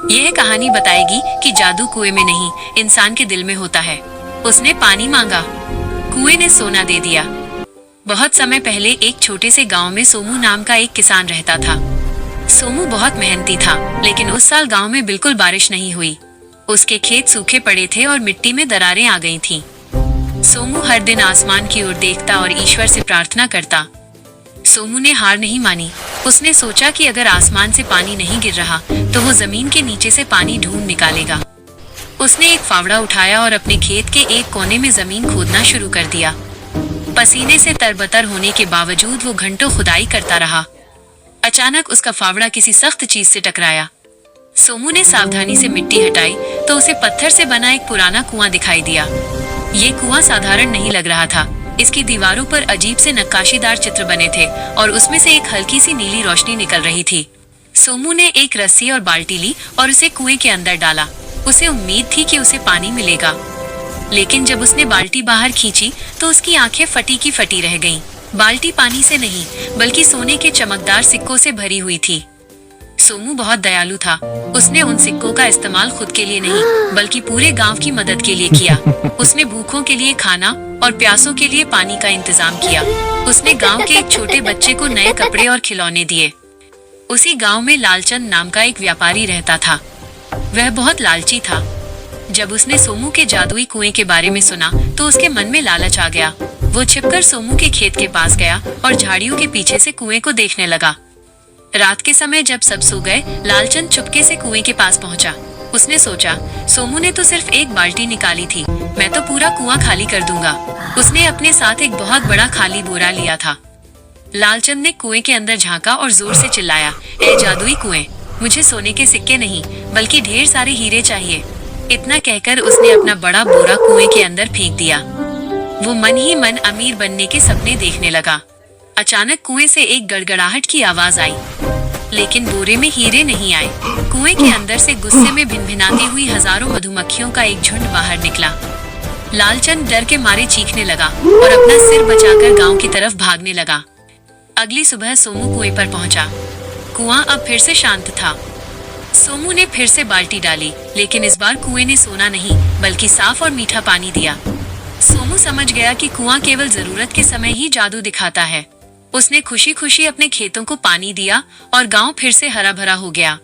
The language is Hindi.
यह कहानी बताएगी कि जादू कुएं में नहीं, इंसान के दिल में होता है। उसने पानी मांगा, कुएं ने सोना दे दिया। बहुत समय पहले एक छोटे से गांव में सोमू नाम का एक किसान रहता था। सोमू बहुत मेहनती था, लेकिन उस साल गांव में बिल्कुल बारिश नहीं हुई। उसके खेत सूखे पड़े थे और मिट्टी में दरारें आ गई थीं। सोमू हर दिन आसमान की ओर देखता और ईश्वर से प्रार्थना करता। सोमू ने हार नहीं मानी। उसने सोचा कि अगर आसमान से पानी नहीं गिर रहा तो वो जमीन के नीचे से पानी ढूंढ निकालेगा। उसने एक फावड़ा उठाया और अपने खेत के एक कोने में जमीन खोदना शुरू कर दिया। पसीने से तरबतर होने के बावजूद वो घंटों खुदाई करता रहा। अचानक उसका फावड़ा किसी सख्त चीज से टकराया। सोमू ने सावधानी से मिट्टी हटाई तो उसे पत्थर से बना एक पुराना कुआं दिखाई दिया। ये कुआं साधारण नहीं लग रहा था। इसकी दीवारों पर अजीब से नक्काशीदार चित्र बने थे और उसमें से एक हल्की सी नीली रोशनी निकल रही थी। सोमू ने एक रस्सी और बाल्टी ली और उसे कुएं के अंदर डाला। उसे उम्मीद थी कि उसे पानी मिलेगा, लेकिन जब उसने बाल्टी बाहर खींची तो उसकी आंखें फटी की फटी रह गईं। बाल्टी पानी से नहीं बल्कि सोने के चमकदार सिक्कों से भरी हुई थी। सोमू बहुत दयालु था। उसने उन सिक्कों का इस्तेमाल खुद के लिए नहीं बल्कि पूरे गांव की मदद के लिए किया। उसने भूखों के लिए खाना और प्यासों के लिए पानी का इंतजाम किया। उसने गांव के एक छोटे बच्चे को नए कपड़े और खिलौने दिए। उसी गांव में लालचंद नाम का एक व्यापारी रहता था। वह बहुत लालची था। जब उसने सोमू के जादुई कुएं के बारे में सुना तो उसके मन में लालच आ गया। वो छिपकर सोमू के खेत के पास गया और झाड़ियों के पीछे से कुएं को देखने लगा। रात के समय जब सब सो गए, लालचंद चुपके से कुएं के पास पहुंचा। उसने सोचा, सोमू ने तो सिर्फ एक बाल्टी निकाली थी, मैं तो पूरा कुआं खाली कर दूंगा। उसने अपने साथ एक बहुत बड़ा खाली बोरा लिया था। लालचंद ने कुएं के अंदर झांका और जोर से चिल्लाया, ए जादुई कुएं, मुझे सोने के सिक्के नहीं बल्कि ढेर सारे हीरे चाहिए। इतना कहकर उसने अपना बड़ा बोरा कुएं के अंदर फेंक दिया। वो मन ही मन अमीर बनने के सपने देखने लगा। अचानक कुएं से एक गड़गड़ाहट की आवाज आई, लेकिन बोरे में हीरे नहीं आए। कुएं के अंदर से गुस्से में भिनभिनाती हुई हजारों मधुमक्खियों का एक झुंड बाहर निकला। लालचंद डर के मारे चीखने लगा और अपना सिर बचाकर गांव की तरफ भागने लगा। अगली सुबह सोमू कुएं पर पहुंचा। कुआं अब फिर से शांत था। सोमू ने फिर से बाल्टी डाली, लेकिन इस बार कुएं ने सोना नहीं बल्कि साफ और मीठा पानी दिया। सोमू समझ गया कि कुआं केवल जरूरत के समय ही जादू दिखाता है। उसने खुशी खुशी अपने खेतों को पानी दिया और गांव फिर से हरा भरा हो गया।